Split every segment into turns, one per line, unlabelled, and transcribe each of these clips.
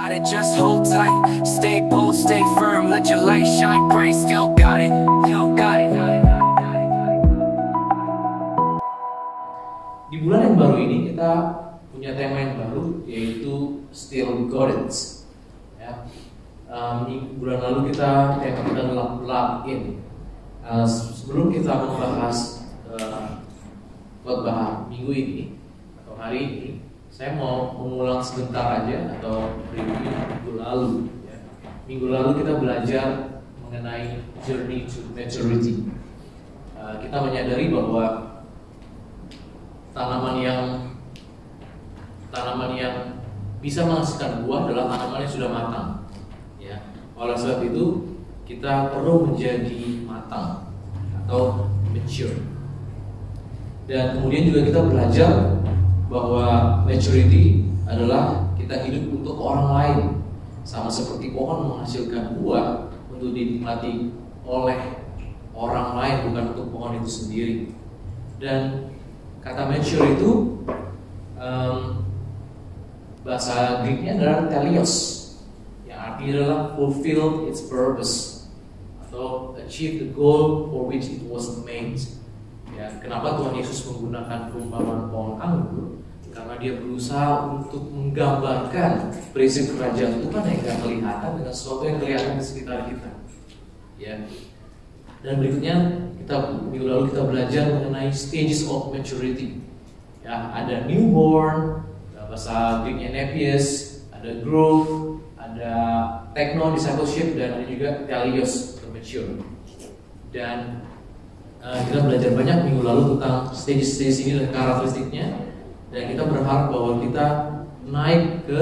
got it, just hold tight. Stay bold, stay firm, let your light shine bright. Still got it, you got it.
Di bulan yang baru ini kita punya tema yang baru, yaitu Still Got It. Ya. Bulan lalu tema kita adalah Plug In. Sebelum kita membahas khotbah minggu ini atau hari ini, saya mau mengulang sebentar aja atau review minggu lalu. Ya. Minggu lalu kita belajar mengenai journey to maturity. Kita menyadari bahwa tanaman yang bisa menghasilkan buah adalah tanaman yang sudah matang. Ya. Oleh sebab itu kita perlu menjadi matang atau mature. Dan kemudian juga kita belajar bahwa maturity adalah kita hidup untuk orang lain, sama seperti pohon menghasilkan buah untuk dinikmati oleh orang lain, bukan untuk pohon itu sendiri. Dan kata mature itu bahasa Greeknya adalah telios, yang artinya adalah fulfill its purpose atau achieve the goal for which it was made. Ya, kenapa Tuhan Yesus menggunakan perumpamaan pohon anggur? Karena dia berusaha untuk menggambarkan prinsip kerajaan Tuhan yang tidak kelihatan dengan sesuatu yang kelihatan di sekitar kita. Ya. Dan berikutnya minggu lalu kita belajar mengenai stages of maturity. Ya, ada newborn, bahasa Greeknya nepios, ada growth, ada techno discipleship, dan ada juga telios atau mature. Dan kita belajar banyak minggu lalu tentang stage ini dan karakteristiknya, dan kita berharap bahwa kita naik ke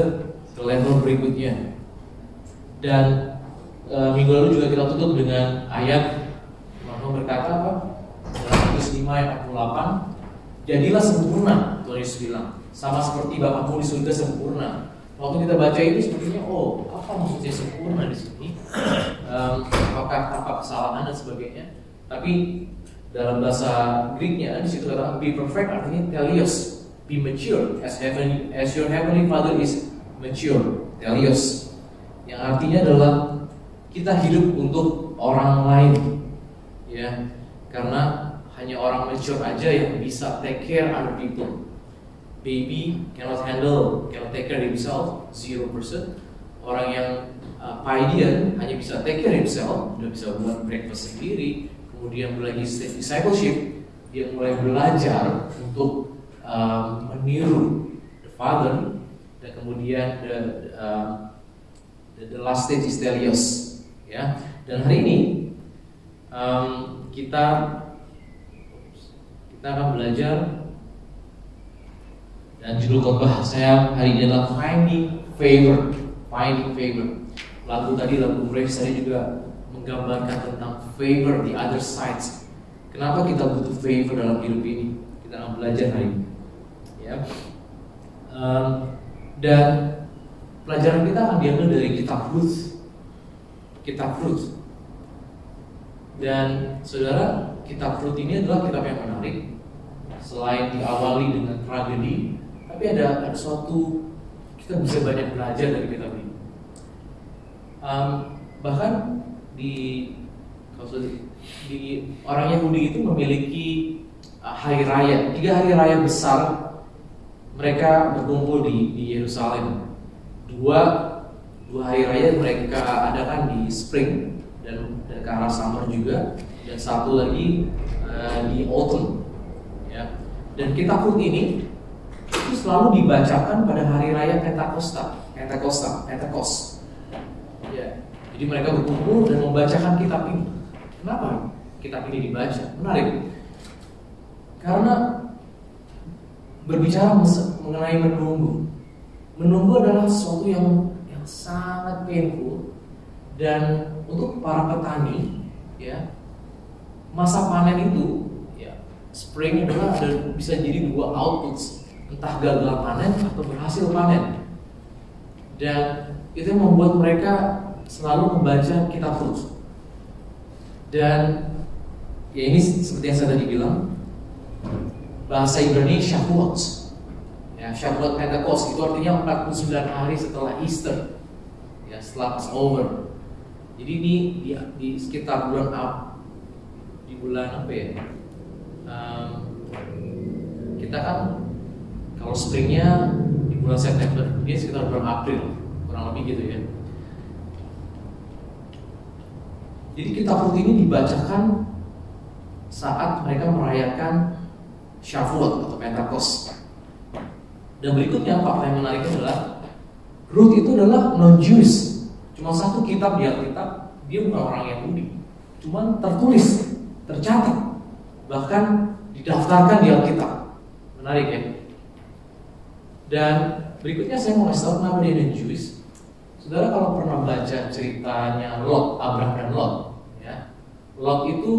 level berikutnya. Dan minggu lalu juga kita tutup dengan ayat Tuhan berkata apa? Dalam Matius 5 ayat 48, jadilah sempurna, Tuhan Yesus bilang, sama seperti Bapakmu di surga sempurna. Waktu kita baca itu sepertinya, apa maksudnya sempurna di sini? Apakah tanpa kesalahan dan sebagainya? Tapi dalam bahasa Greeknya di situ kata be perfect artinya telios, be mature as your heavenly Father is mature, telios, yang artinya adalah kita hidup untuk orang lain, ya, karena hanya orang mature aja yang bisa take care other people. Baby cannot take care himself, 0%. Orang yang pioneer hanya bisa take care himself, udah bisa buat breakfast sendiri. Kemudian mulai discipleship, dia mulai belajar untuk meniru the father, dan kemudian the last stage is telios, ya. Dan hari ini kita akan belajar, dan judul khotbah saya hari ini adalah Finding Favor. Lagu Grace tadi juga menggambarkan tentang favor, the other sides. Kenapa kita butuh favor dalam hidup ini? Kita akan belajar hari ini, ya. Dan pelajaran kita akan diambil dari kitab Ruth. Dan saudara, kitab Ruth ini adalah kitab yang menarik. Selain diawali dengan tragedi, tapi ada suatu, kita bisa banyak belajar dari kitab ini. Bahkan di orang Yahudi itu memiliki hari raya, 3 hari raya besar. Mereka berkumpul di Yerusalem. Dua hari raya mereka adakan di spring dan ke arah summer juga, dan satu lagi di autumn, ya. Dan kitab Ruth ini itu selalu dibacakan pada hari raya Pentecost. Ya. Jadi mereka berkumpul dan membacakan kitab ini. Kenapa kitab ini dibaca? Menarik. Karena berbicara mengenai menunggu. Menunggu adalah sesuatu yang sangat painful, dan untuk para petani, ya, masa panen itu, ya, spring adalah bisa jadi 2 outputs, entah gagal panen atau berhasil panen. Dan itu yang membuat mereka selalu membaca kitab Ruth. Dan ya, ini seperti yang saya tadi bilang, bahasa Ibrani Shavuot. Ya, Shavuot Pentecost itu artinya 49 hari setelah Easter. ya, setelah Passover. Jadi di sekitar di bulan apa ya? Kita kan kalau springnya di bulan September, dia sekitar bulan April, kurang lebih gitu ya. Jadi kitab Rut ini dibacakan saat mereka merayakan Shavuot atau Pentakos. Dan berikutnya fakta yang menarik adalah Rut itu adalah non-Jewish. Cuma satu kitab di Alkitab, dia bukan orang Yahudi, cuma tertulis, tercatat, bahkan didaftarkan di Alkitab. Menarik ya. Dan berikutnya saya mau kasih tahu kenapa dia non-Jewish. Saudara kalau pernah baca ceritanya Lot, Abraham dan Lot, ya, Lot itu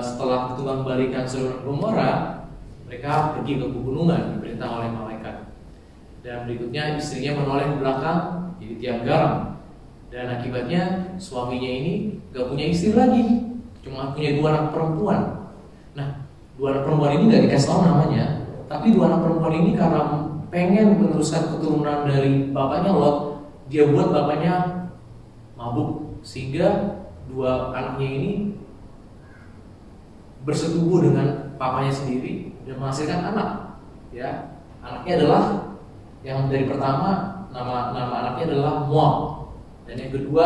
setelah ditunggang-balikan Sodom dan Gomora, mereka pergi ke pegunungan diperintah oleh malaikat. Dan berikutnya istrinya menoleh ke belakang jadi tiang garam. Dan akibatnya suaminya ini gak punya istri lagi, cuma punya 2 anak perempuan. Nah, 2 anak perempuan ini gak dikasih tahu namanya, tapi 2 anak perempuan ini karena pengen meneruskan keturunan dari bapaknya Lot, dia buat bapaknya mabuk, sehingga 2 anaknya ini bersetubuh dengan papanya sendiri dan menghasilkan anak. Ya, anaknya adalah yang dari pertama nama anaknya adalah Moab dan yang kedua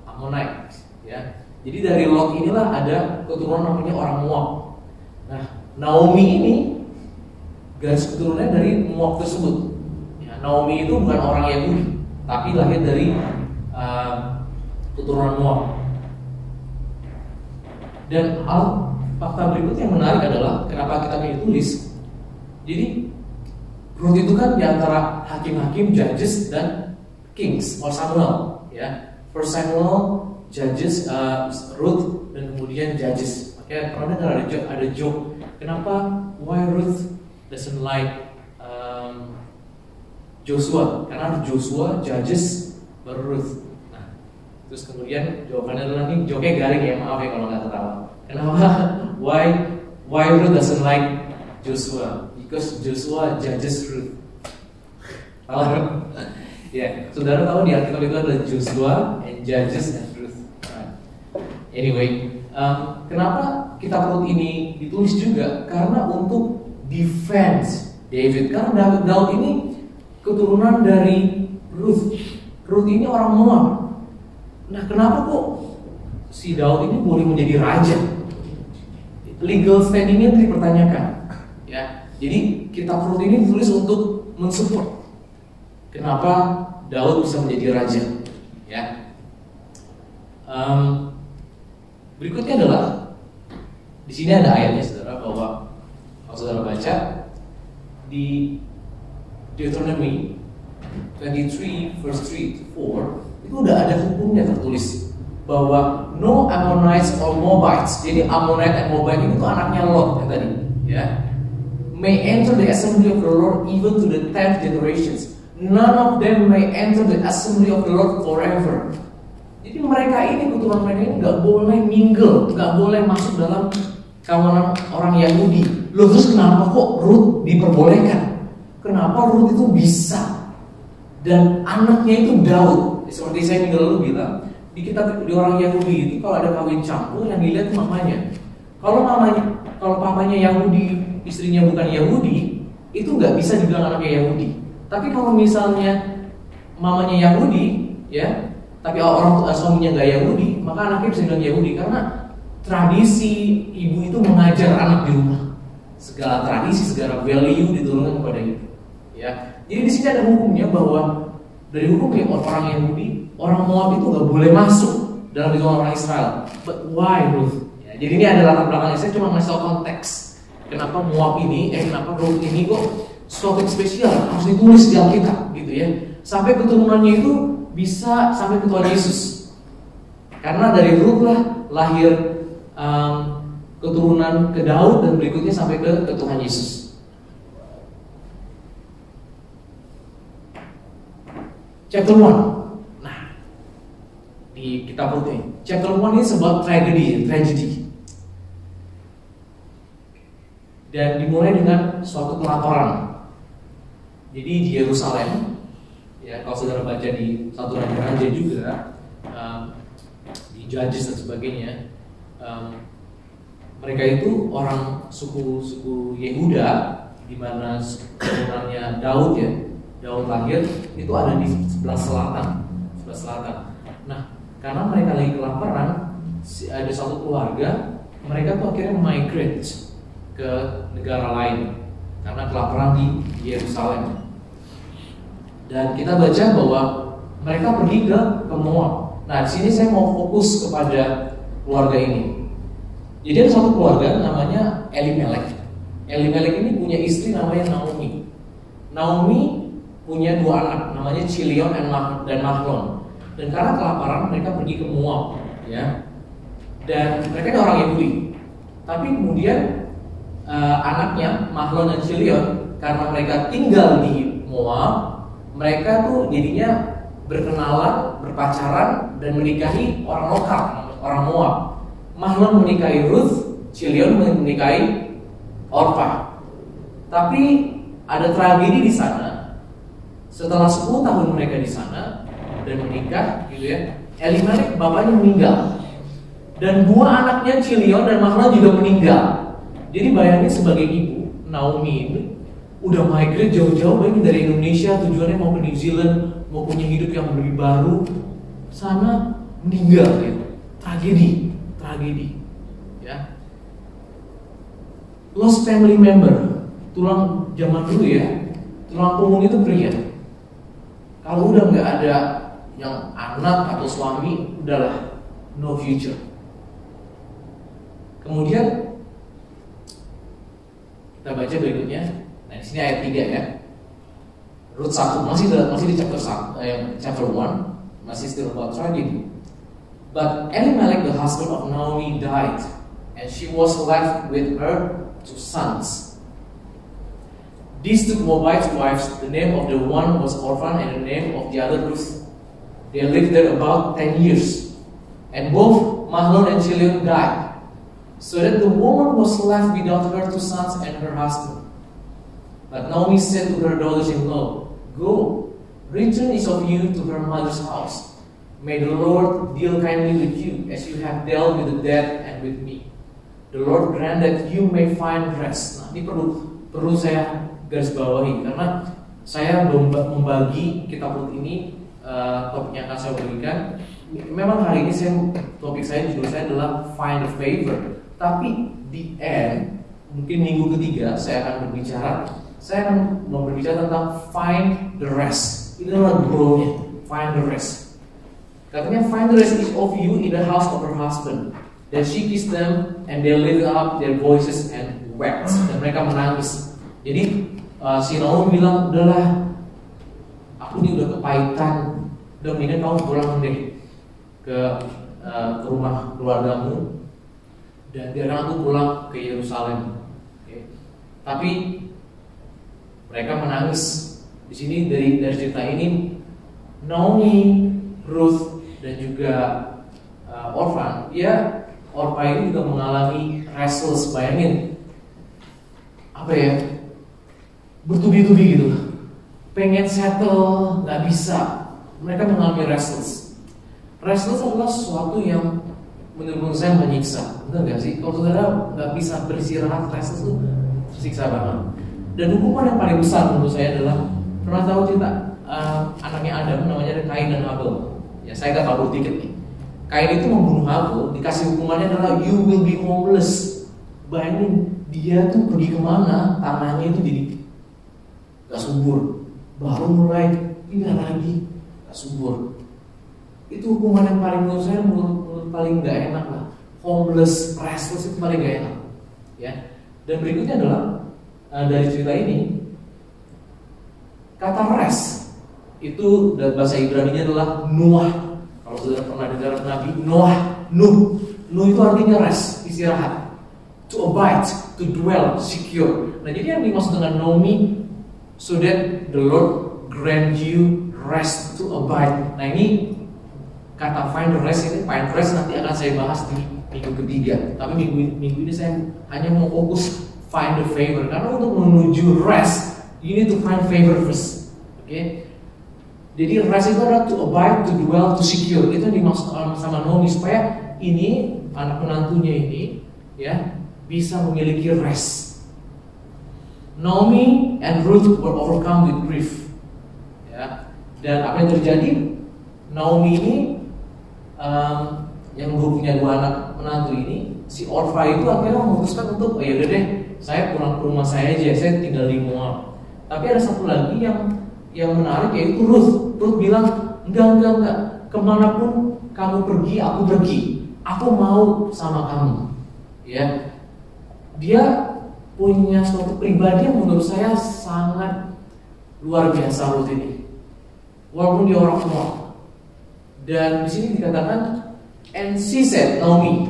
Ammonite. Ya, jadi dari Lot inilah ada keturunan namanya orang Moab. Nah, Naomi ini garis keturunannya dari Moab tersebut. Ya, Naomi itu bukan orang Yahudi, tapi lahir dari keturunan Moab. Dan fakta berikutnya yang menarik adalah kenapa kitab ini ditulis. Jadi Rut itu kan diantara hakim-hakim, judges dan kings or Samuel, ya. First Samuel, Judges, Ruth dan kemudian Judges. Makanya pernah dengar ada joke, kenapa why Ruth doesn't like Joshua? Karena Joshua, Judges, baru Ruth. Nah, terus kemudian jawabannya adalah nih, joke-nya garing ya, maaf ya kalau nggak ketawa. Kenapa why Ruth doesn't like Joshua? Because Joshua judges Ruth. Ya, saudara tahu di Alkitab itu ada Joshua and Judges and Ruth. Anyway, kenapa kitab Rut ini ditulis juga? Karena untuk defense David. Karena Daud ini keturunan dari Ruth. Ruth ini orang Moab. Nah, kenapa kok si Daud ini boleh menjadi raja? Legal standingnya dipertanyakan. Ya, jadi kitab Rut ini ditulis untuk mensupport kenapa Daud bisa menjadi raja. Ya. Berikutnya adalah di sini ada ayatnya, saudara, bahwa kalau saudara baca di Deuteronomy 23 verse 3 to 4 itu udah ada hukumnya tertulis bahwa no Ammonites or Moabites. Jadi Ammonite dan Moabite itu anaknya Lot yang tadi, ya, may enter the assembly of the Lord even to the 10th generations. None of them may enter the assembly of the Lord forever. Jadi mereka ini, keturunan mereka ini nggak boleh mingle, nggak boleh masuk dalam kawanan orang Yahudi. Loh, terus kenapa kok Rut diperbolehkan? Kenapa Rut itu bisa? Dan anaknya itu Daud. Seperti saya minggu lalu bilang, di orang Yahudi itu kalau ada kawin campur yang dilihat mamanya. Kalau papanya Yahudi, istrinya bukan Yahudi, itu nggak bisa dibilang anaknya Yahudi. Tapi kalau misalnya mamanya Yahudi, ya, tapi orang suaminya nggak Yahudi, maka anaknya bisa dibilang Yahudi karena tradisi ibu itu mengajar anak di rumah. Segala tradisi, segala value diturunkan kepada ibu. Ya, jadi di sini ada hukumnya bahwa dari hukumnya orang Yahudi, orang Moab itu nggak boleh masuk dalam hitungan orang Israel. But why, Ruth? Ya, jadi ini ada latar belakangnya. Saya cuma ngasih tahu konteks. Kenapa Moab ini, kenapa Ruth ini kok suatu yang spesial harus ditulis di Alkitab, gitu ya. Sampai keturunannya itu bisa sampai ke Tuhan Yesus. Karena dari Ruth lah lahir keturunan ke Daud dan berikutnya sampai ke Tuhan Yesus. Chapter 1. Nah, di kitab Rut ini, chapter 1 ini sebuah tragedi. Dan dimulai dengan suatu pelaporan. Jadi di Yerusalem, Ya, kalau saudara baca di satu raja-raja juga, di Judges dan sebagainya, mereka itu orang suku Yehuda, di mana keturunannya Daud ya, Daud lahir itu ada di sebelah selatan. Nah, karena mereka lagi kelaparan, ada satu keluarga, mereka tuh akhirnya migrate ke negara lain karena kelaparan di Yerusalem. Dan kita baca bahwa mereka pergi ke Moab. Nah, di sini saya mau fokus kepada keluarga ini. Jadi ada satu keluarga namanya Elimelek. Elimelek ini punya istri namanya Naomi. Naomi punya dua anak namanya Chilion dan Mahlon. Dan karena kelaparan mereka pergi ke Moab, ya. Dan mereka ini orang Yahudi. Tapi kemudian anaknya Mahlon dan Chilion, karena mereka tinggal di Moab, mereka tuh jadinya berkenalan, berpacaran, dan menikahi orang lokal, orang Moab. Mahlon menikahi Ruth, Chilion menikahi Orpah. Tapi ada tragedi di sana. Setelah 10 tahun mereka di sana dan menikah, gitu ya, Elimelek bapaknya meninggal, dan dua anaknya Chilion dan Mahlon juga meninggal. Jadi bayangin sebagai ibu, Naomi ini udah migrate jauh-jauh, bayangin dari Indonesia tujuannya mau ke New Zealand, mau punya hidup yang lebih baru, sana meninggal gitu. Tragedi, ya. Lost family member, tulang zaman dulu ya, tulang punggung itu pria. Kalau udah nggak ada yang anak atau suami, udahlah no future. Kemudian kita baca berikutnya. Nah, di sini ayat 3 ya. Rut 1 masih di chapter 1, masih still about tragedy. But Elimelech, the husband of Naomi, died, and she was left with her 2 sons. These 2 Moabite wives, the name of the one was Orphan and the name of the other Ruth. They lived there about 10 years, and both Mahlon and Chilion died, so that the woman was left without her 2 sons and her husband. But Naomi said to her daughters-in-law, "Go, return each of you to her mother's house. May the Lord deal kindly with you, as you have dealt with the dead and with me. The Lord grant that you may find rest." Nah, ini perlu saya garis bawahi, karena saya membagi kitab Rut ini, topik yang akan saya bagikan. Memang hari ini topik saya, judul saya adalah Find the Favor. Tapi di end, mungkin minggu ketiga saya akan berbicara tentang Find the Rest. Ini adalah grow-nya, Find the Rest. Katanya, "Find the rest each of you in the house of her husband. Then she kissed them, and they lifted up their voices and wept." Dan mereka menangis. Jadi si Naomi bilang, "Udahlah, aku ini udah kepahitan, udah mendingan kamu pulang deh ke rumah keluargamu, dan biarkan aku pulang ke Yerusalem." Okay. Tapi mereka menangis. Di sini dari cerita ini, Naomi, Ruth, dan juga Orphan, Orpah ini juga mengalami restless. Bayangin, apa ya, bertubi-tubi gitu, pengen settle, nggak bisa. Mereka mengalami restless. Restless adalah sesuatu yang menurut saya menyiksa, benar nggak sih? Kalau saudara nggak bisa beristirahat, restless itu tersiksa banget. Dan hukuman yang paling besar menurut saya adalah, pernah tahu cerita anaknya Adam, namanya Kain dan Abel. Ya, saya nggak tahu dikit nih. Kain itu membunuh Abel, dikasih hukumannya adalah you will be homeless. Bayangin, dia tuh pergi kemana, tanahnya itu jadi gak subur, baru mulai pindah lagi, gak subur. Itu hukuman yang paling menurut saya paling gak enak lah. Homeless, restless itu paling gak enak, ya. Dan berikutnya adalah dari cerita ini, kata rest itu dalam bahasa Ibrani-nya adalah Noah. Kalau sudah pernah dengar Nabi Noah, Nuh itu artinya rest, istirahat. To abide, to dwell, secure. Nah, jadi yang dimaksud dengan Naomi, so that the Lord grant you rest, to abide. Nah, ini kata find the rest ini, find rest nanti akan saya bahas di minggu ketiga. Tapi minggu ini saya hanya mau fokus find the favor, karena untuk menuju rest, you need to find favor first. Okay? Jadi rest itu adalah to abide, to dwell, to secure. Itu yang dimaksud sama Naomi, supaya ini anak menantunya ini ya bisa memiliki rest. Naomi and Ruth were overcome with grief. Ya. Dan apa yang terjadi? Naomi ini yang punya 2 anak menantu ini, si Orpha itu akhirnya memutuskan untuk, ya udah deh, saya pulang ke rumah saya aja, saya tinggal di Moab. Tapi ada satu lagi yang menarik, yaitu Ruth. Ruth bilang, enggak, kemanapun kamu pergi, aku pergi. Aku mau sama kamu. Ya, dia punya suatu pribadi yang menurut saya sangat luar biasa Ruth ini. Walaupun dia orang tua. Dan di sini dikatakan, and she said, Naomi,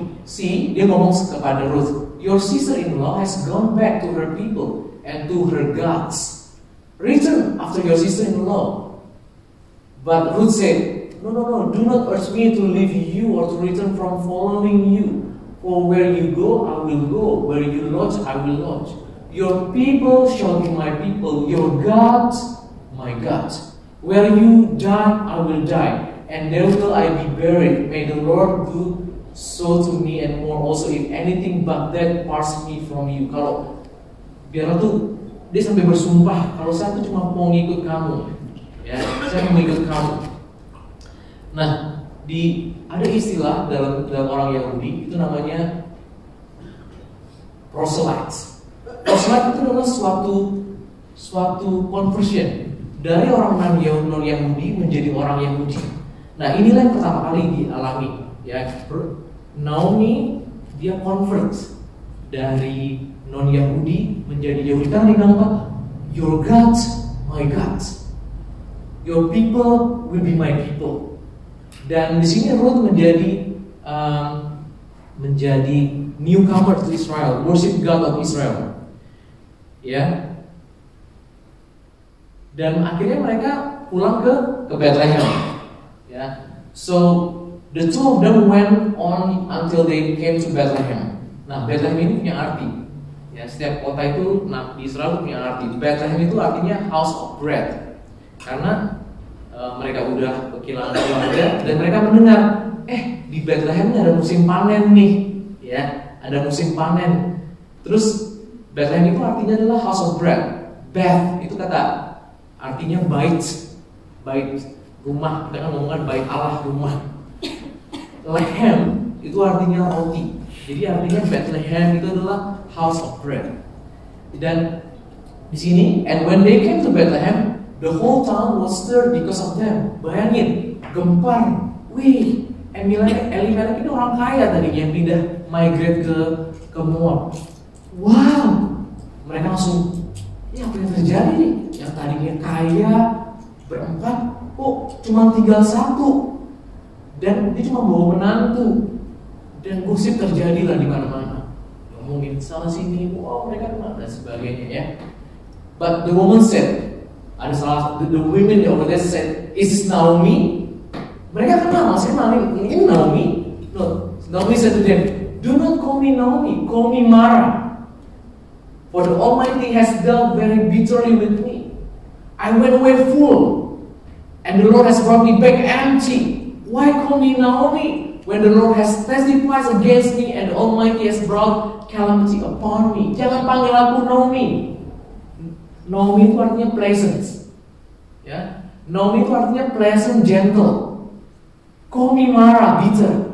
dia ngomong kepada Ruth, your sister-in-law has gone back to her people and to her gods. Return after your sister-in-law. But Ruth said, no, do not urge me to leave you or to return from following you. For where you go, I will go. Where you lodge, I will lodge. Your people shall be my people. Your gods, my gods. Where you die, I will die. And there will I be buried. May the Lord do so to me and more also, if anything but that parts me from you. Kalau biar tuh dia sampai bersumpah, kalau saya tuh cuma mau ngikut kamu, ya, saya mau ngikut kamu. Nah, ada istilah dalam orang Yahudi itu namanya proselyte. Proselyte itu adalah suatu conversion dari orang non Yahudi menjadi orang Yahudi. Nah, inilah yang pertama kali dialami, ya. Naomi dia convert dari non Yahudi menjadi Yahudi. Kan dia bilang apa? Your gods, my gods. Your people will be my people. Dan di sini Ruth menjadi newcomer to Israel, worship God of Israel. Ya. Dan akhirnya mereka pulang ke Bethlehem. Ya. So the two of them went on until they came to Bethlehem. Nah, Bethlehem ini punya arti. Ya, setiap kota itu di Israel punya arti. Bethlehem itu artinya house of bread. Karena mereka udah kehilangan keluarga dan mereka mendengar, di Bethlehem ada musim panen nih, ya, ada musim panen. Terus Bethlehem itu artinya adalah house of bread. Beth itu kata artinya bait rumah, kita ngomongkan bait Allah, rumah. Lehem itu artinya roti. Jadi artinya Bethlehem itu adalah house of bread. Dan di sini, and when they came to Bethlehem, the whole town was stirred because of them. Bayangin, gempar. Wih, Elimelech ini orang kaya tadinya yang pindah migrate ke Moab. Wow, mereka langsung, apa yang terjadi nih? Yang tadinya kaya berempat, cuma tinggal 1. Dan dia cuma bawa menantu. Dan gosip terjadi lah di mana-mana. Ngomongin salah sini, mereka kenal dan sebagainya, ya. But the woman said, the women over there said, is this Naomi? Mereka kenal, maksudnya ini Naomi. No, Naomi said to them, do not call me Naomi, call me Mara. For the Almighty has dealt very bitterly with me. I went away full, and the Lord has brought me back empty. Why call me Naomi when the Lord has testified against me and the Almighty has brought calamity upon me? Jangan panggil aku Naomi. Naomi itu artinya pleasant, ya. Naomi itu artinya pleasant, gentle. Call me Mara, bitter.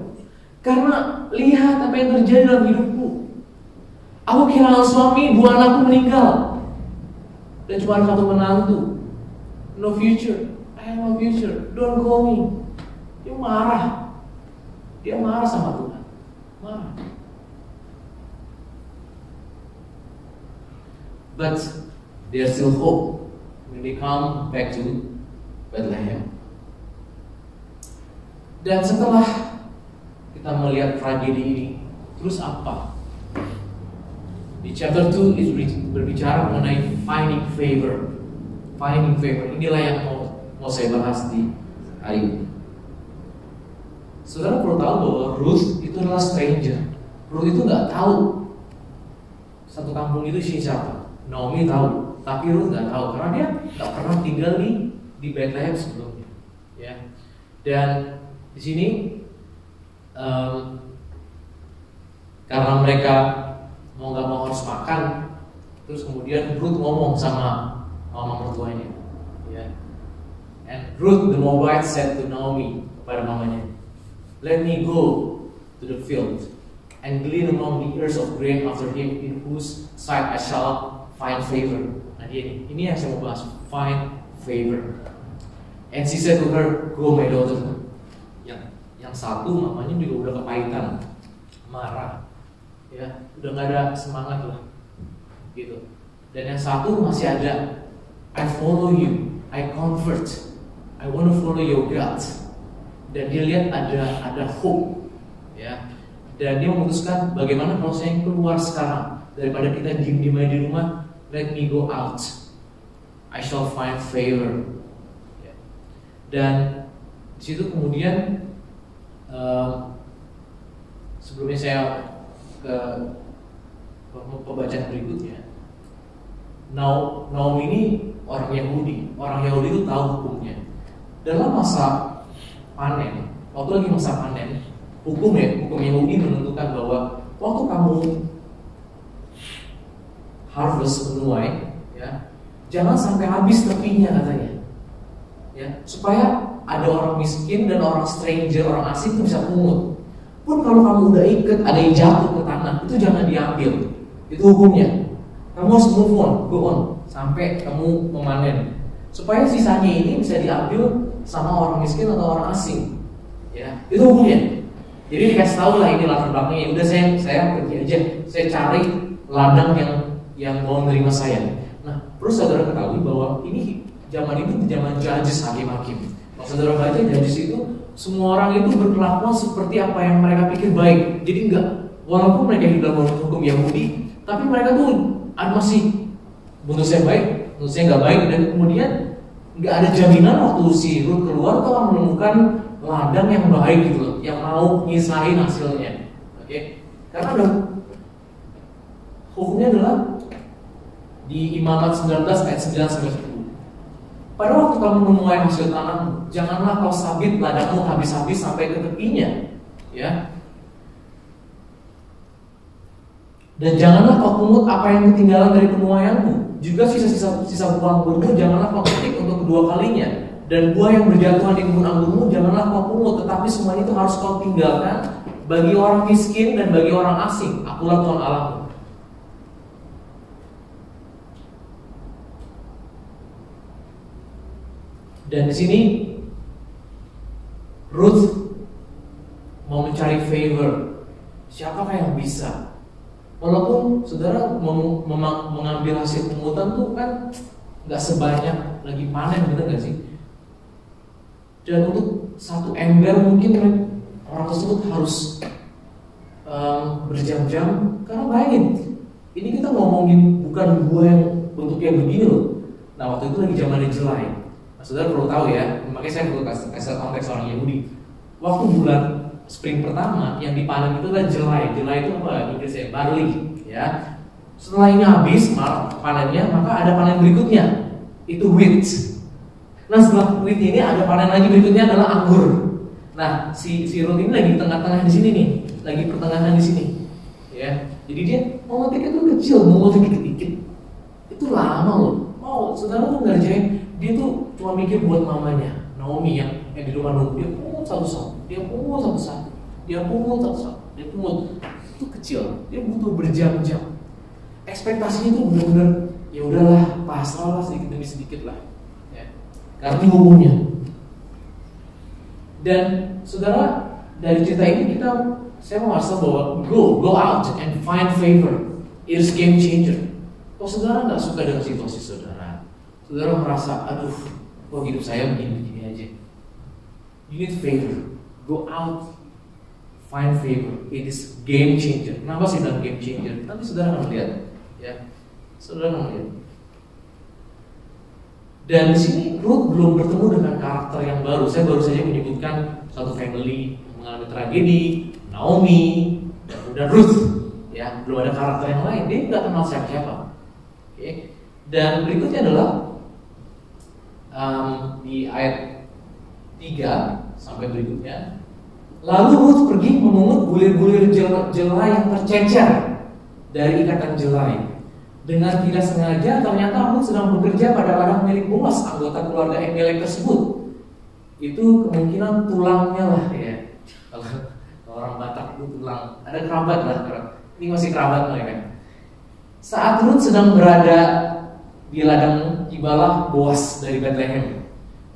Karena lihat apa yang terjadi dalam hidupku. Aku kehilangan suami, 2 anakku meninggal, dan cuma ada 1 menantu. No future. I have no future. Don't call me. Dia marah. Dia marah sama Tuhan. Marah. But there's still hope when they come back to Bethlehem. Dan setelah kita melihat tragedi ini, terus apa? Di chapter 2 itu berbicara mengenai finding favor. Finding favor. Inilah yang mau saya bahas di hari ini. Saudara perlu tahu bahwa Ruth itu adalah stranger. Ruth itu nggak tahu satu kampung itu siapa. Naomi tahu, tapi Ruth nggak tahu karena dia nggak pernah tinggal di Bethlehem sebelumnya. Dan di sini karena mereka mau nggak mau harus makan, terus kemudian Ruth ngomong sama mama mertuanya, ya. And Ruth the Moabite said to Naomi, kepada mamanya, "Let me go to the field and glean among the ears of grain after him in whose sight I shall find favor." Nah ini yang saya mau bahas, find favor. And she said to her, "Go my daughter." Yang satu mamanya juga udah kepahitan, marah, ya, udah nggak ada semangat lah, gitu. Dan yang satu masih ada, "I follow you, I convert, I want to follow your God." Dan dia lihat ada hope, ya. Dan dia memutuskan, bagaimana kalau saya keluar sekarang daripada kita diem-diem aja di rumah, let me go out, I shall find favor. Ya. Dan di situ kemudian sebelumnya saya ke pembacaan berikutnya. Naomi ini orang Yahudi. Orang Yahudi itu tahu hukumnya. Dalam masa panen, waktu lagi masa panen, hukum Yahudi menentukan bahwa waktu kamu harvest menuai, ya, jangan sampai habis tepinya katanya, ya, supaya ada orang miskin dan orang stranger, orang asing itu bisa pungut. Pun kalau kamu udah ikat, ada yang jatuh ke tanah, itu jangan diambil. Itu hukumnya. Kamu harus move on, go on, sampai kamu memanen. Supaya sisanya ini bisa diambil sama orang miskin atau orang asing. Ya, itu hukumnya. Jadi dikasih tahu lah ini latar belakangnya. Udah saya pergi aja, saya cari ladang yang mau menerima saya. Nah, perlu saudara ketahui bahwa ini zaman itu zaman judges, hakim-hakim. Kalau saudara baca judges itu, semua orang itu berkelakuan seperti apa yang mereka pikir baik. Jadi enggak, walaupun mereka hidup dalam hukum Yahudi, tapi mereka tuh masih menurut saya baik, menurut saya nggak baik. Dan kemudian nggak ada jaminan waktu si Ruth keluar kalau menemukan ladang yang baik gitu loh, yang mau nyisain hasilnya. Oke? Karena ada hukumnya adalah di Imamat 19 ayat 9 sampai 10. Pada waktu kamu menuai hasil tanammu, janganlah kau sabit ladangmu habis-habis sampai ke tepinya, ya. Dan janganlah kau pungut apa yang ketinggalan dari penuaianmu. Juga sisa buah anggurmu janganlah kau petik untuk kedua kalinya. Dan buah yang berjatuhan di kebun anggurmu janganlah kau pungut, tetapi semuanya itu harus kau tinggalkan bagi orang miskin dan bagi orang asing. Akulah Tuhan Allahmu. Dan di sini Ruth mau mencari favor. Siapakah yang bisa? Walaupun saudara mengambil hasil pungutan tuh kan nggak sebanyak lagi panen, bener nggak sih? Dan untuk satu ember mungkin orang tersebut harus berjam-jam. Karena bayangin, ini kita ngomongin bukan buah yang bentuknya begini loh. Nah waktu itu lagi zamannya jelai. Nah, saudara perlu tahu ya, makanya saya perlu kasih konteks orang Yahudi. Waktu bulan spring pertama yang dipanen itu adalah jelai. Jelai itu apa? Inggrisnya barley, ya. Setelah ini habis panennya, maka ada panen berikutnya. Itu wheat. Nah setelah wheat ini ada panen lagi berikutnya adalah anggur. Nah si Ruth ini lagi tengah-tengah di sini nih, lagi pertengahan di sini, ya. Jadi dia mau memetik itu kecil, mau memetik dikit-dikit. Itu lama loh. Mau saudara tuh ngerjain. Dia tuh cuma mikir buat mamanya, Naomi yang di rumah nunggu. Dia pungut satu-satu, dia pungut satu-satu, dia pungut satu-satu, dia pungut. Itu kecil, dia butuh berjam-jam. Ekspektasinya tuh benar-benar ya udahlah, pasrah lah sedikit demi sedikit lah, ya. Karena hukumnya. Dan saudara, dari cerita ini saya mau ngasih bahwa go out and find favor. It is game changer. Kalau saudara nggak suka dengan situasi saudara merasa, aduh, kok hidup saya begini aja. You need favor. Go out, find favor. It is game changer. Kenapa sih bilang game changer? Nanti saudara akan lihat, ya. Saudara akan lihat. Dan di sini Ruth belum bertemu dengan karakter yang baru. Saya baru saja menyebutkan satu family yang mengalami tragedi, Naomi dan Ruth. Ya, belum ada karakter yang lain. Dia nggak kenal siapa-siapa. Oke. Dan berikutnya adalah di ayat 3 sampai berikutnya. Lalu Ruth pergi memungut bulir-bulir jelai yang tercecer dari ikatan jelai. Dengan tidak sengaja ternyata Ruth sedang bekerja pada ladang milik Boas, anggota keluarga Elimelek tersebut. Itu kemungkinan tulangnya lah ya. Kalau orang Batak itu tulang, ada kerabat lah. Ini masih kerabat mereka. Saat Ruth sedang berada di ladang tibalah Boas dari Bethlehem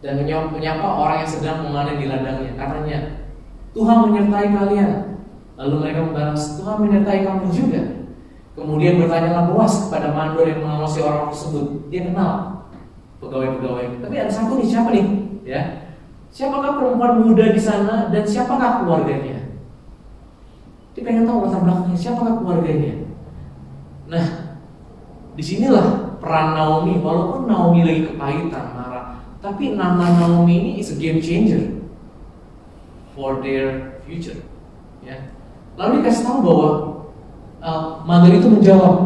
dan menyapa orang yang sedang memanen di ladangnya. Katanya, Tuhan menyertai kalian. Lalu mereka membalas, Tuhan menyertai kamu juga. Kemudian bertanyalah Boas kepada mandor yang mengawasi orang tersebut. Dia kenal pegawai-pegawai. Tapi ada satu nih, siapa nih? Ya, siapakah perempuan muda di sana dan siapakah keluarganya? Dia pengen tahu latar belakangnya, siapakah keluarganya. Nah, disinilah peran Naomi. Walaupun Naomi lagi kepahitan, marah, tapi nama Naomi ini is a game changer for their future. Ya. Lalu dikasih tahu bahwa mandor itu menjawab,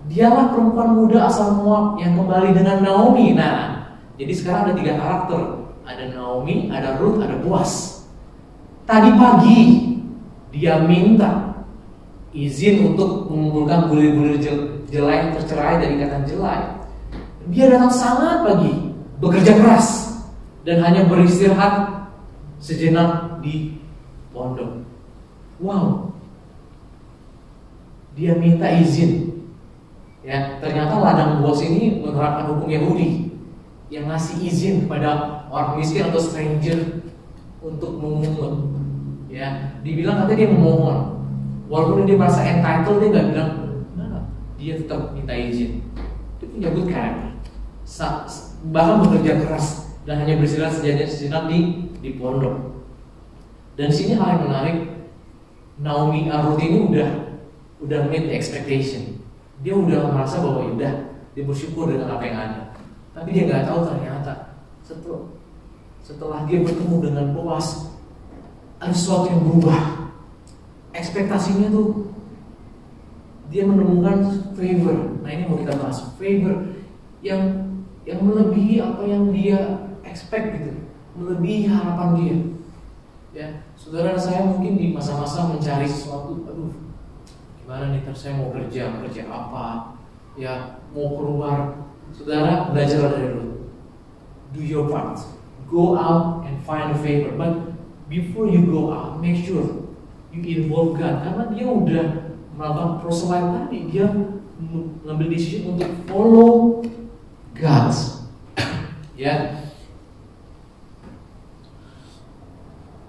dialah perempuan muda asal Moab yang kembali dengan Naomi. Nah, jadi sekarang ada 3 karakter. Ada Naomi, ada Ruth, ada Boas. Tadi pagi dia minta izin untuk mengumpulkan bulir-bulir jelai yang tercerai dari ikatan jelai. Dia datang sangat pagi, bekerja keras, dan hanya beristirahat sejenak di pondok. Wow, dia minta izin. Ya, ternyata ladang Boas ini menerapkan hukum Yahudi yang ngasih izin kepada orang miskin atau stranger untuk memungut. Ya, dibilang katanya dia memohon. Walaupun dia merasa entitled, dia nggak bilang, nah, dia tetap minta izin. Dia punya good character. Bahkan bekerja keras dan hanya beristirahat sejenak di pondok. Dan sini hal yang menarik, Naomi Ruth ini udah meet the expectation. Dia udah merasa bahwa dia bersyukur dengan apa yang ada. Tapi dia nggak tahu ternyata setelah dia bertemu dengan Boas, ada sesuatu yang berubah. Ekspektasinya tuh dia menemukan favor. Nah, ini mau kita bahas, favor yang melebihi apa yang dia expect gitu, melebihi harapan dia. Ya, saudara, saya mungkin di masa-masa mencari sesuatu, aduh, gimana nih, saya mau kerja apa, ya mau keluar. Saudara, belajarlah dari dulu. Do your part. Go out and find a favor. But before you go out, make sure you involve God. Karena dia udah melakukan proses lain tadi. Dia mengambil decision untuk follow God. Ya.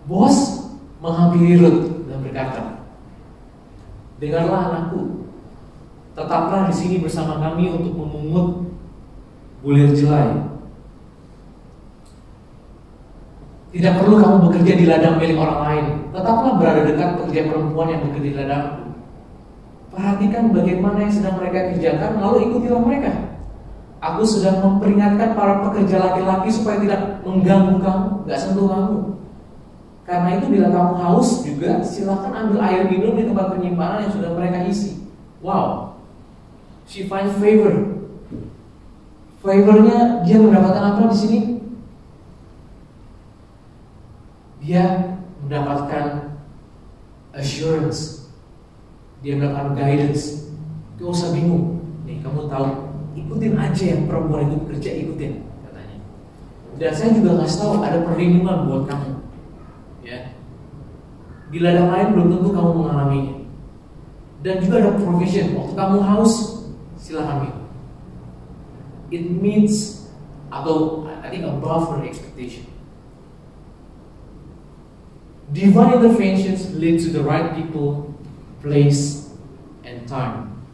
Boas menghampiri Ruth dan berkata, dengarlah anakku, tetaplah di sini bersama kami untuk memungut bulir jelai. Tidak perlu kamu bekerja di ladang milik orang lain. Tetaplah berada dekat pekerja perempuan yang bekerja di ladangku. Perhatikan bagaimana yang sedang mereka kerjakan, lalu ikutilah mereka. Aku sedang memperingatkan para pekerja laki-laki supaya tidak mengganggu kamu, gak sentuh kamu. Karena itu bila kamu haus juga, silakan ambil air minum di tempat penyimpanan yang sudah mereka isi. Wow, she finds favor. Favornya dia mendapatkan apa di sini? Dia mendapatkan assurance. Dia mendapatkan guidance. Gak usah bingung. Nih, kamu tahu, ikutin aja yang perempuan itu bekerja, ikutin, katanya. Dan saya juga ngasih tahu ada perlindungan buat kamu. Ya, di ladang lain belum tentu kamu mengalaminya. Dan juga ada provision. Waktu kamu haus, silakan minum. It means, atau I think above her expectation. Divine interventions lead to the right people, place, and time.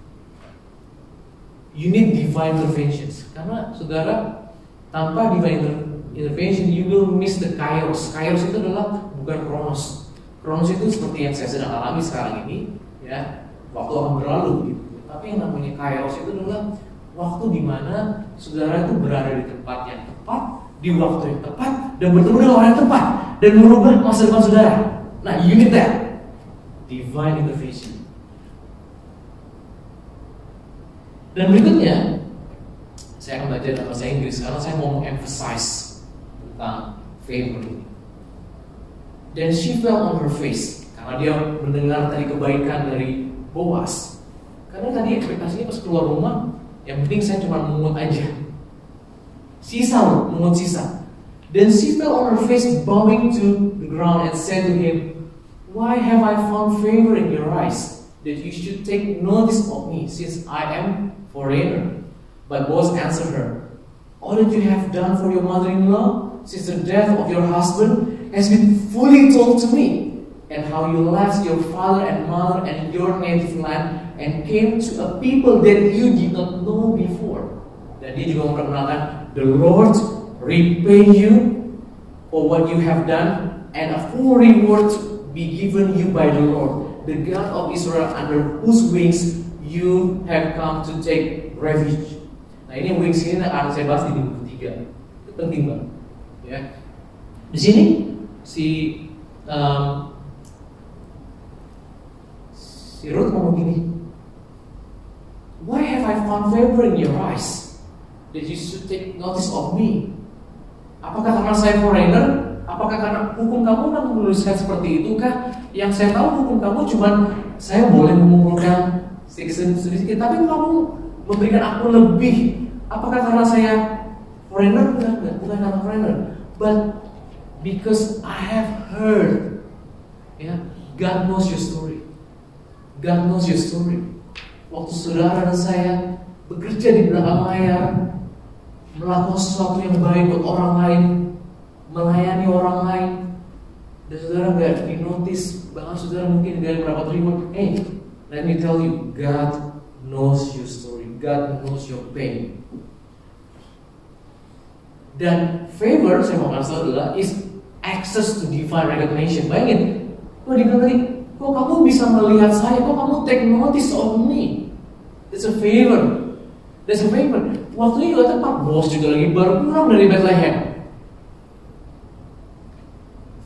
You need divine interventions. Karena saudara, tanpa divine intervention, you will miss the kairos. Kairos itu adalah bukan kronos. Kronos itu seperti yang saya sedang alami sekarang ini, ya, waktu akan berlalu gitu. Tapi yang namanya kairos itu adalah waktu di mana saudara itu berada di tempat yang tepat, di waktu yang tepat, dan bertemu dengan orang yang tepat, dan merubah masa depan saudara. Nah, you need that divine intervention. Dan berikutnya, Saya akan belajar dalam bahasa Inggris karena saya mau emphasize tentang favor ini. Dan she fell on her face karena dia mendengar tadi kebaikan dari Boaz. Karena tadi ekspektasinya pas keluar rumah, yang penting saya cuma mengut aja. Mengut sisa. Then she fell on her face, bowing to the ground, and said to him, "Why have I found favor in your eyes, that you should take notice of me, since I am foreigner?" But Boaz answered her, "All that you have done for your mother-in-law since the death of your husband has been fully told to me, and how you left your father and mother and your native land and came to a people that you did not know before." Dan dia juga memperkenalkan, "The Lord repay you for what you have done, and a full reward be given you by the Lord, the God of Israel, under whose wings you have come to take refuge." Nah, ini wings ini akan saya bahas di minggu ketiga. Itu penting banget, ya. Di sini si Ruth ngomong gini, "Why have I found favor in your eyes, that you should take notice of me?" Apakah karena saya foreigner? Apakah karena hukum kamu yang menuliskan seperti itu kah? Yang saya tahu hukum kamu cuma saya boleh mengumpulkan sedikit, tapi kamu memberikan aku lebih. Apakah karena saya foreigner? Bukan karena foreigner, but because I have heard. Ya, God knows your story. God knows your story. Waktu saudara dan saya bekerja di belakang layar, melakukan sesuatu yang baik buat orang lain, melayani orang lain, dan saudara nggak dinotis, bahkan saudara mungkin nggak mendapat reward. Hey, let me tell you, God knows your story. God knows your pain. Dan favor, saya mau kasih tahu adalah is access to divine recognition. Bayangin, kok dibilang tadi, kok kamu bisa melihat saya, kok kamu take notice of me. That's a favor. That's a favor. Waktunya juga tepat, bos juga lagi baru pulang dari Bethlehem.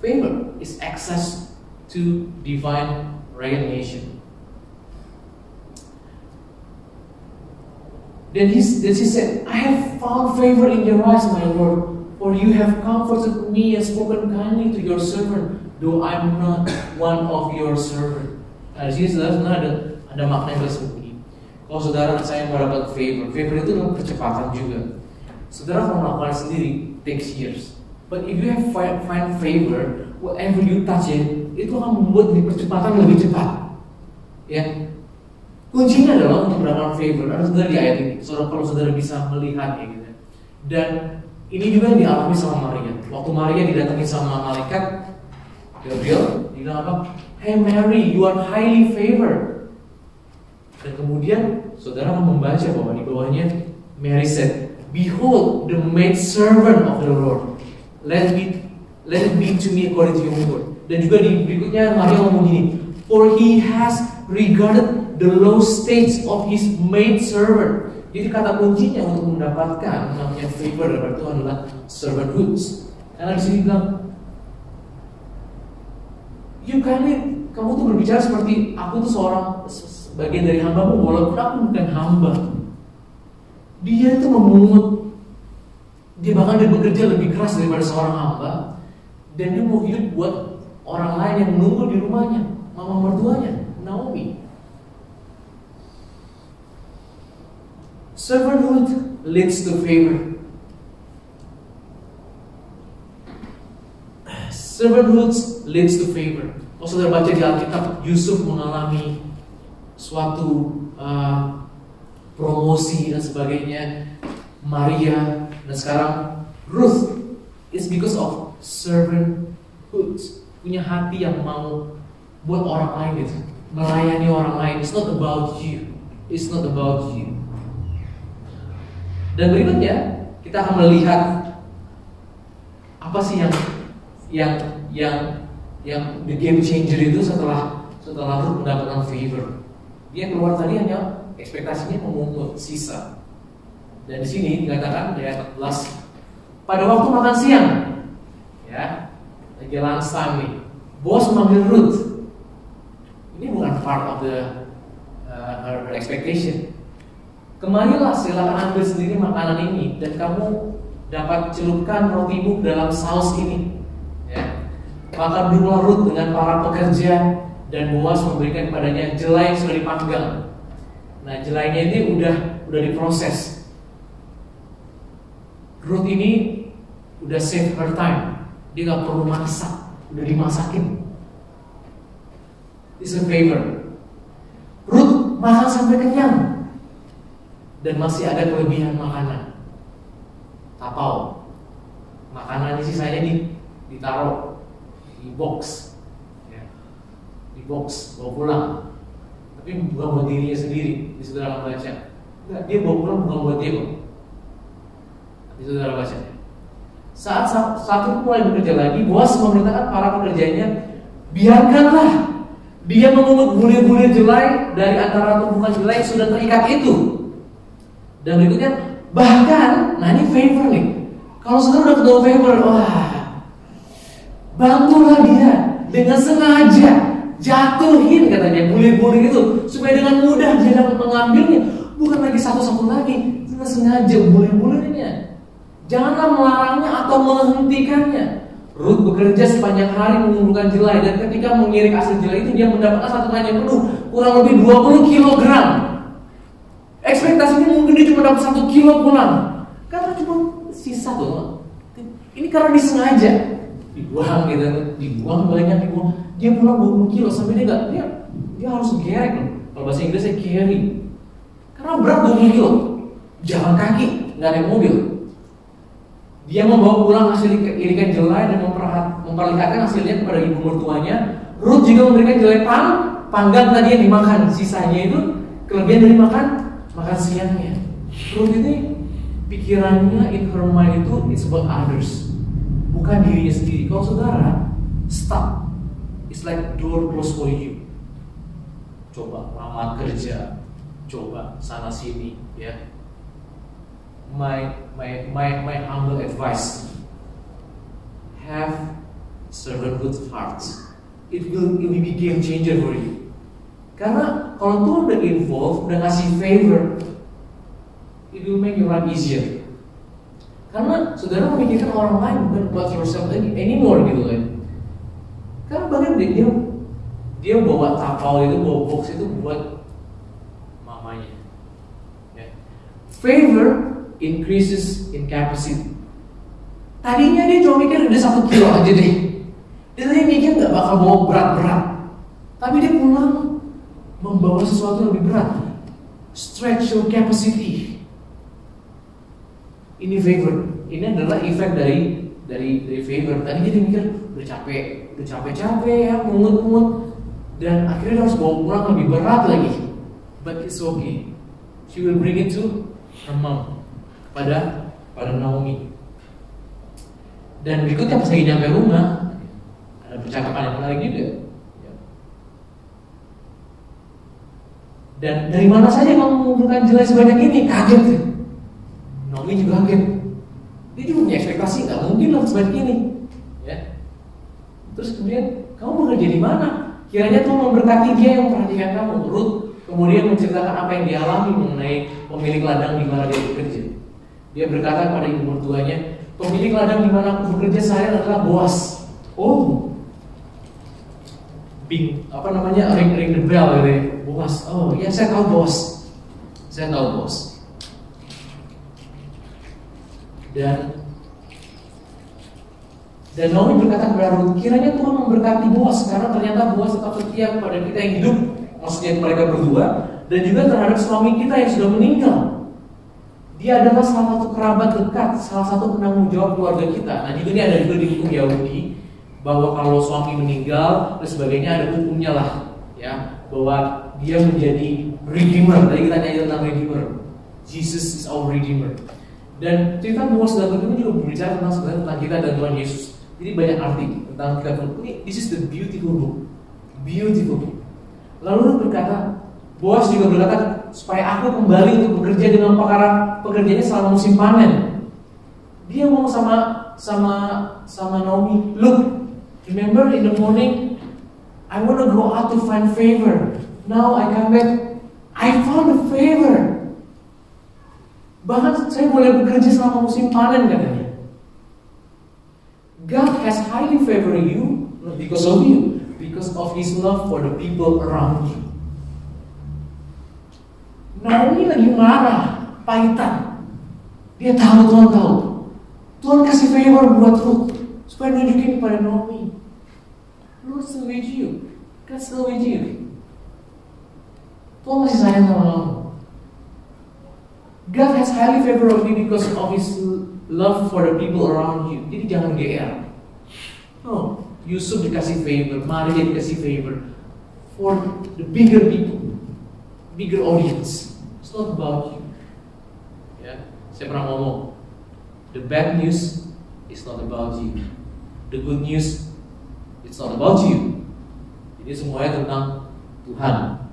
Favor is access to divine recognition. Then he said, "I have found favor in your eyes, my Lord, for you have comforted me and spoken kindly to your servant, though I'm not one of your servant." Nah, di sini saudara ada makna yang tersembunyi. Kalau saudara dan saya mendapat favor itu adalah percepatan juga. Saudara kalau melakukan sendiri takes years. But if you have find favor, whatever you touch itu akan membuat percepatan lebih cepat. Ya, kuncinya adalah untuk mendapatkan favor. Ada saudara di ayat ini. Kalau saudara bisa melihat ya gitu. Dan ini juga yang dialami sama Maria. Waktu Maria didatangi sama malaikat Gabriel, dia bilang apa? "Hey Mary, you are highly favored." Dan kemudian saudara akan membaca bahwa di bawahnya Mary said, "Behold, the maid servant of the Lord. Let it be to me according to your word." Dan juga di berikutnya Maria ngomong gini, "For he has regarded the low state of his maid servant." Jadi kata kuncinya untuk mendapatkan namanya favor itu adalah servanthood. Karena di sini bilang, kamu tuh berbicara seperti aku tuh seorang bagian dari hambamu, walaupun aku bukan hamba. Dia itu memungut, dia bekerja lebih keras daripada seorang hamba, dan dia mau hidup buat orang lain yang menunggu di rumahnya, mama mertuanya, Naomi. Servanthood leads to favor. Servanthood leads to favor. Kalau saudara baca di Alkitab, Yusuf mengalami suatu promosi dan sebagainya, Maria, dan sekarang Ruth. It's because of servanthood, punya hati yang mau buat orang lain gitu, melayani orang lain. It's not about you. It's not about you. Dan berikutnya kita akan melihat apa sih yang the game changer itu setelah Ruth mendapatkan favor. Dia keluar tadi hanya ekspektasinya memungut sisa. Dan di sini dikatakan di ayat 14, pada waktu makan siang, ya, lagi lunch time nih, bos memanggil Ruth. Ini bukan part of her expectation. kemarilah silakan ambil sendiri makanan ini dan kamu dapat celupkan rotimu dalam saus ini. Ya. Maka duduklah Rut dengan para pekerja dan Boaz memberikan kepadanya jelai yang sudah dipanggang. Nah, jelainya ini udah diproses. Ruth ini udah save her time. Dia gak perlu masak, udah dimasakin. It's a favor. Ruth makan sampai kenyang dan masih ada kelebihan makanan. Tapau. Makanan sisanya ditaruh di box. Ya. Di box, bawa pulang. Tapi bukan buat dirinya sendiri. Di saudara baca. Enggak, dia bawa pulang bukan buat dia kok. Di saudara baca. Saat itu mulai bekerja lagi, Boaz memerintahkan para pekerjanya, biarkanlah dia memungut bulir-bulir jelai dari antara tumpukan jelai yang sudah terikat itu. Dan berikutnya, bahkan, nah ini favor nih. Kalau saudara udah ketemu favor, wah, bantulah dia dengan sengaja jatuhin katanya bulir-bulir itu supaya dengan mudah dia dapat mengambilnya. Bukan lagi satu-satu lagi, dengan sengaja bulir-bulirnya. Janganlah melarangnya atau menghentikannya. Ruth bekerja sepanjang hari mengumpulkan jelai dan ketika mengirik hasil jelai itu dia mendapatkan satu kanyang penuh kurang lebih 20 kg. Ekspektasinya mungkin dia cuma dapat 1 kilo pulang. Karena cuma sisa tuh. Ini karena disengaja dibuang gitu, dibuang banyak dibuang. Dia pulang 20 kilo sampai dia harus gerek loh. Kalau bahasa Inggrisnya carry. Karena berat 20 kilo. Jalan kaki, nggak ada mobil. Dia membawa pulang hasil irikan jelai dan memperlihatkan hasilnya kepada ibu mertuanya. Ruth juga memberikan jelai panggang tadi yang dimakan. Sisanya itu kelebihan dari makan siangnya. Ruth ini pikirannya in her mind itu it's about others, bukan dirinya sendiri. Kalau saudara stop, it's like door close for you. Coba lamar kerja, coba sana sini, ya. My humble advice: have servanthood heart. It will be game changer for you. Karena kalau Tuhan udah involved, udah ngasih favor, it will make your life easier. Karena saudara memikirkan orang lain bukan buat yourself anymore gitu kan. Karena bahkan dia bawa tapau itu, bawa box itu buat mamanya. Ya. Favor increases in capacity. Tadinya dia cuma mikir udah 1 kilo aja deh. Dia tadi mikir nggak bakal bawa berat-berat. Tapi dia pulang membawa sesuatu yang lebih berat. Stretch your capacity. Ini favor. Ini adalah efek dari favor. Tadi dia mikir udah capek ya, mungut-mungut, dan akhirnya dia harus bawa pulang lebih berat lagi. But it's okay. She will bring it to her mom. Pada Naomi. Dan berikutnya pas lagi nyampe rumah ada percakapan yang menarik juga. Dan dari mana saja kamu mengumpulkan jelai sebanyak ini? Kaget ya. Naomi juga kaget. Dia juga punya ekspektasi nggak mungkin lah sebanyak ini. Ya. Terus kemudian kamu bekerja di mana? Kiranya Tuhan memberkati dia yang memperhatikan kamu. Ruth kemudian menceritakan apa yang dialami mengenai pemilik ladang di mana dia bekerja. Dia berkata kepada ibu mertuanya, pemilik ladang di mana aku bekerja seharian adalah Boaz. Oh, ring the bell gitu ya. Boaz. Oh ya, saya tahu Boaz. Dan Naomi berkata kepada Ruth, kiranya Tuhan memberkati Boaz karena ternyata Boaz tetap setia kepada kita yang hidup, maksudnya mereka berdua, dan juga terhadap suami kita yang sudah meninggal. Dia adalah salah satu kerabat dekat, salah satu penanggung jawab keluarga kita. Nah, juga ini ada juga di hukum Yahudi bahwa kalau suami meninggal dan sebagainya ada hukumnya lah, ya, bahwa dia menjadi redeemer. Tadi kita nyanyi tentang redeemer. Jesus is our redeemer. Dan cerita Boaz dan Ruth juga berbicara tentang kita dan Tuhan Yesus. Jadi banyak arti tentang kita. This is the beautiful book. Beautiful book. Lalu Ruth berkata, Boaz juga berkata, supaya aku kembali untuk bekerja dengan pekerjaannya selama musim panen. Dia ngomong sama Naomi, look, remember in the morning, I want to go out to find favor. Now I come back, I found a favor. Bahkan saya boleh bekerja selama musim panen katanya. God has highly favored you, not because of you, because of His love for the people around you. Naomi lagi marah, pahitan. Dia tahu, Tuhan tahu. Tuhan kasih favor buat Ruth supaya nunjukin pada Naomi, Lord still with you, God still with you. Tuhan masih sayang sama kamu. God has highly favored you because of His love for the people around you. Jadi jangan GR. No, Yusuf dikasih favor, Maria dikasih favor for the bigger people, bigger audience. It's not about you. Ya, saya pernah ngomong, the bad news is not about you. The good news, it's not about you. Jadi semuanya tentang Tuhan.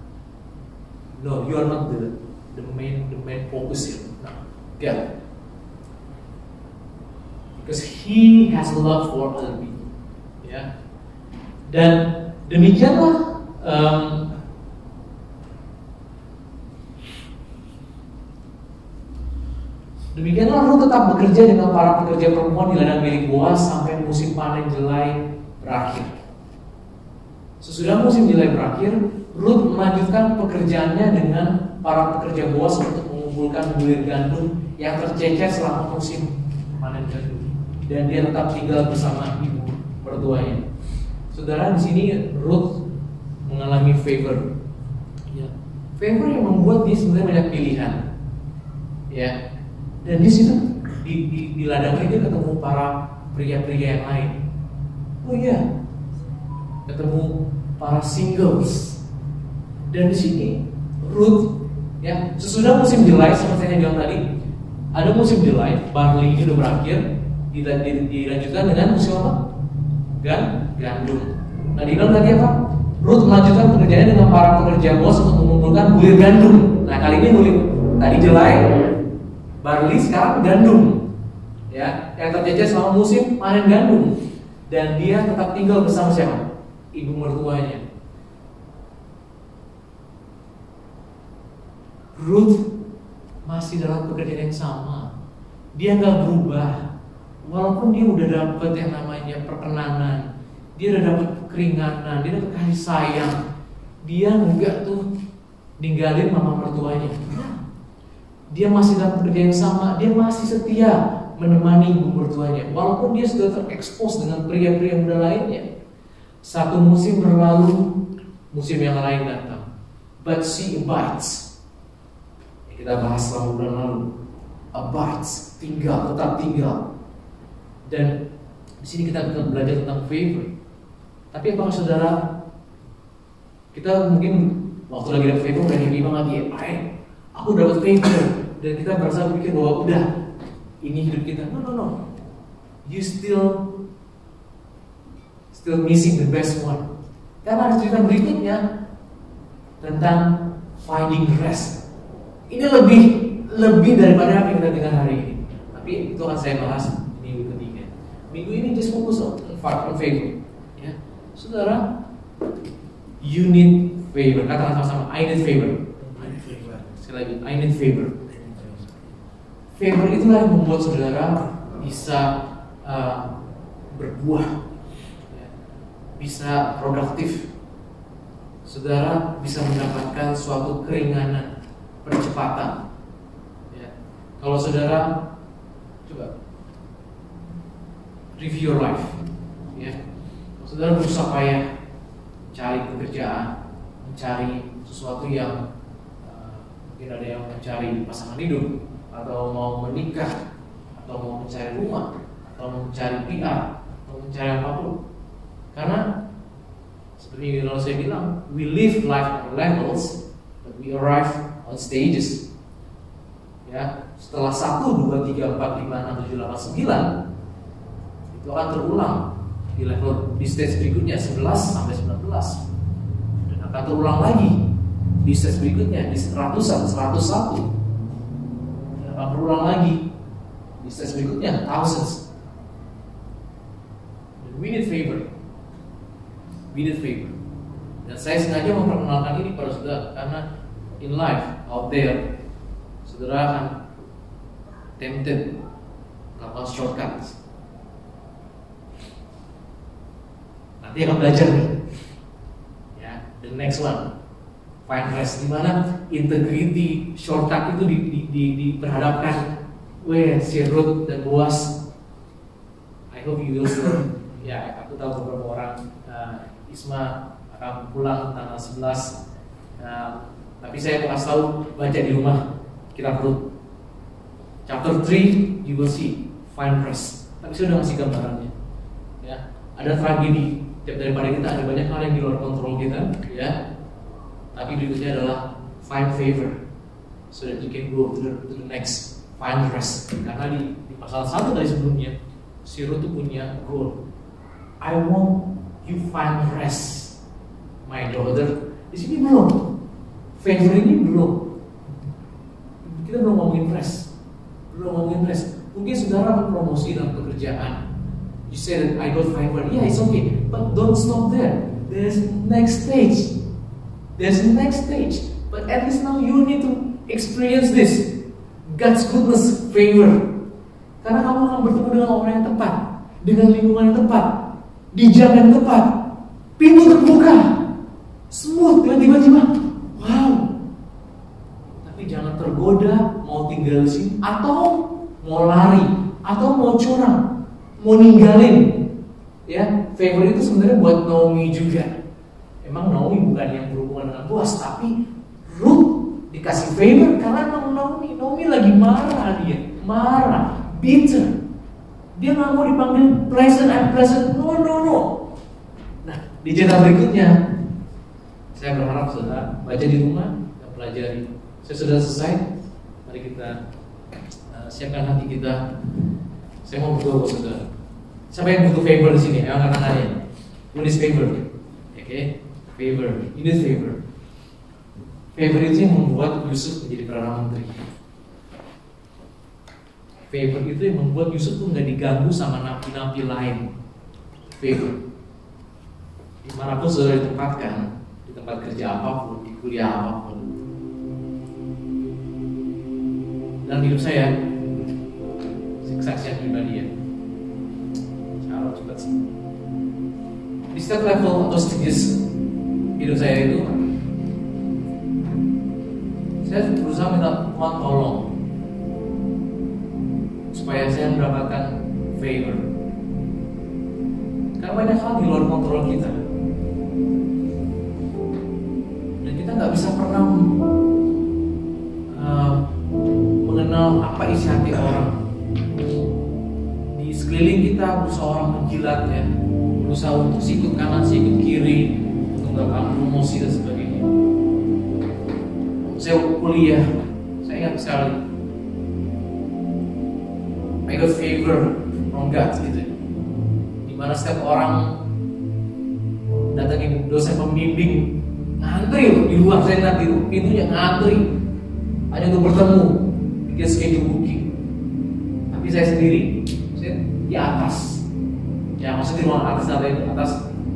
No, you are not the main focus here. No, God. Because He has love for other people. Ya. Dan demikianlah Ruth tetap bekerja dengan para pekerja perempuan di ladang milik Boaz sampai musim panen jelai berakhir. Sesudah musim jelai berakhir, Ruth melanjutkan pekerjaannya dengan para pekerja Boaz untuk mengumpulkan bulir gandum yang tercecer selama musim panen gandum. Dan dia tetap tinggal bersama ibu mertuanya. Saudara, di sini Ruth mengalami favor. Ya. Favor yang membuat dia sebenarnya banyak pilihan. Ya. Dan di situ di ladang ini ketemu para pria-pria yang lain. Oh iya, ketemu para singles. Dan di sini Ruth, ya, sesudah musim jelai seperti yang bilang tadi, ada musim jelai, barley ini udah berakhir, dilanjutkan dengan musim apa? Gandum. Nah, dibilang tadi apa? Ruth melanjutkan pekerjaannya dengan para pekerja Boaz untuk mengumpulkan bulir gandum. Nah, kali ini tadi jelai, barley, sekarang gandum. Ya, yang tercecer selama musim panen gandum. Dan dia tetap tinggal bersama siapa? Ibu mertuanya. Ruth masih dalam pekerjaan yang sama. Dia nggak berubah. Walaupun dia udah dapat yang namanya perkenanan, dia udah dapat keringanan, dia dapat kasih sayang, dia enggak tuh ninggalin mama mertuanya. Dia masih dalam pekerjaan yang sama, dia masih setia menemani ibu mertuanya. Walaupun dia sudah terekspos dengan pria-pria muda lainnya. Satu musim berlalu, musim yang lain datang. But she abides. Kita bahas selama bulan lalu. Abides, tinggal, tetap tinggal. Dan di sini kita belajar tentang favor. Tapi apakah saudara, kita mungkin waktu lagi dapat favor udah happy banget ya, aku dapat favor, dan kita merasa berpikir bahwa udah ini hidup kita. No. You still missing the best one. Karena ada cerita berikutnya tentang finding rest. Ini lebih daripada apa yang kita dengar hari ini. Tapi itu akan saya bahas minggu ketiga. Minggu ini just fokus on favor. Ya, saudara, you need favor. Katakan sama-sama, I need favor. Sekali lagi, I need favor. Favor itulah yang membuat saudara bisa berbuah, ya, bisa produktif. Saudara bisa mendapatkan suatu keringanan, percepatan. Ya. Kalau saudara coba review your life, ya. Kalau saudara berusaha payah cari pekerjaan, mencari sesuatu yang mungkin ada yang mencari pasangan hidup, atau mau menikah, atau mau mencari rumah, atau mau mencari PR, atau mencari apapun. Karena seperti yang saya bilang, we live life on levels, but we arrive on stages. Ya, setelah 1, 2, 3, 4, 5, 6, 7, 8, 9 itu akan terulang di level di stage berikutnya 11 sampai 19, dan akan terulang lagi di stage berikutnya di 100-an, 101, dan akan terulang lagi di stage berikutnya thousands. Dan we need favor. Dan saya sengaja memperkenalkan ini pada saudara karena in life out there, saudara akan tempted melakukan shortcut. Nanti akan belajar nih. Ya, the next one, find rest, di mana integrity shortcut itu diperhadapkan. Si Ruth dan Boaz. I hope you will learn. Ya, aku tahu beberapa orang Isma akan pulang tanggal 11. Tapi saya mau kasih tahu, baca di rumah kitab Ruth. Chapter 3 you will see find rest. Tapi saya udah ngasih gambarannya. Ya, ada tragedi. Tiap daripada kita ada banyak hal yang di luar kontrol kita, ya. Tapi berikutnya adalah find favor, so that you can go to the next, find rest. Karena di pasal 1 dari sebelumnya, si Ruth tuh punya goal. I want you find rest, my daughter. Di sini belum, favor ini belum. Kita belum ngomongin rest, Mungkin saudara berpromosi dalam pekerjaan. You say that I got favor, yeah, it's okay, but don't stop there. There's next stage. But at least now you need to experience this, God's goodness, favor. Karena kamu akan bertemu dengan orang yang tepat, dengan lingkungan yang tepat, di jam yang tepat, pintu terbuka, smooth, tiba-tiba, wow. Tapi jangan tergoda mau tinggal di sini, atau mau lari, atau mau curang, mau ninggalin. Ya, favor itu sebenarnya buat Naomi juga. Emang Naomi bukan yang berhubungan dengan Boaz, tapi Ruth dikasih favor karena Naomi lagi marah, bitter. Dia nggak mau dipanggil pleasant and pleasant, no. Nah, di cerita berikutnya, saya berharap saudara baca di rumah dan pelajari. Saya sudah selesai. Mari kita siapkan hati kita. Saya mau berdoa buat saudara. Siapa yang butuh favor di sini? Angkat tangannya. Who needs favor? Okay. Favor, you need favor. Favor itu yang membuat Yusuf menjadi Perdana Menteri. Favor itu yang membuat Yusuf tuh nggak diganggu sama napi-napi lain. Favor. Dimanapun saudara ditempatkan, di tempat kerja apapun, di kuliah apapun. Dalam hidup saya, kesaksian pribadi ya. Cara cepat sih. Di setiap level atau stages hidup saya itu, saya berusaha minta Tuhan tolong supaya saya mendapatkan favor. Karena banyak hal di luar kontrol kita, dan kita nggak bisa pernah mengenal apa isi hati orang. Di sekeliling kita berusaha orang menjilat ya, berusaha untuk sikut kanan, sikut kiri, mendapatkan promosi dan sebagainya. Saya kuliah, saya ingat sekali, I got favor from God gitu. Dimana setiap orang datangin dosen pembimbing ngantri loh di luar, saya lihat di pintunya ngantri hanya untuk bertemu, bikin schedule booking. Tapi saya sendiri, saya di atas, ya maksudnya di ruang atas,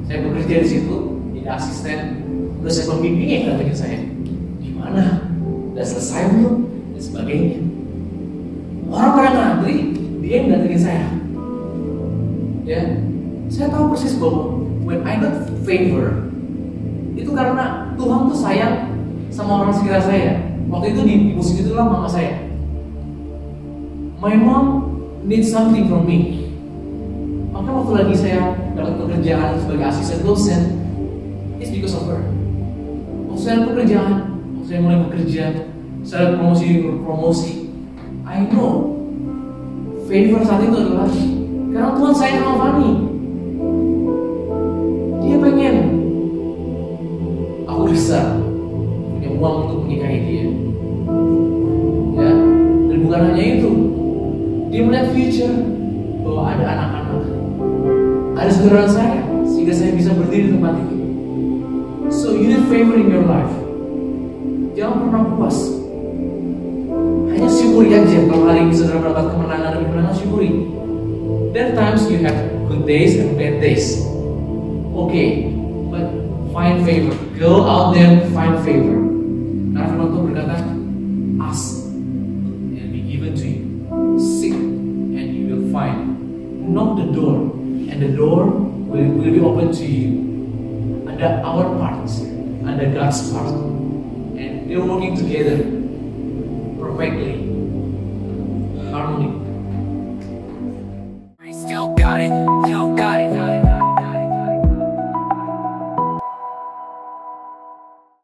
saya bekerja di situ. Asisten, dosen pembimbing yang datangin saya, gimana? Udah selesai belum? Dan sebagainya. Orang pada ngantri, dia yang datangin saya. Ya, saya tahu persis bahwa when I got favor, itu karena Tuhan tuh sayang sama orang sekitar saya. Waktu itu di musim itulah mama saya. My mom needs something from me. Maka waktu lagi saya dapat pekerjaan sebagai asisten dosen, it's because of her. Waktu saya pekerjaan, waktu saya mulai bekerja, saya promosi, I know favor saat itu adalah karena Tuhan sayang sama Fani. Dia pengen aku bisa punya uang untuk menikahi dia, ya. Dan bukan hanya itu, dia melihat future bahwa ada anak-anak, ada saudara saya, sehingga saya bisa berdiri di tempat ini. So you need favor in your life. Jangan pernah puas. Hanya syukuri aja kalau hari ini saudara mendapat kemenangan demi kemenangan, syukuri. There are times you have good days and bad days. Okay, but find favor. Go out there and find favor. Karena firman Tuhan berkata, ask and be given to you. knock the door, and the door will be open to you. Ada our part, ada God's part, and they're working together perfectly, harmony.
Still got it, you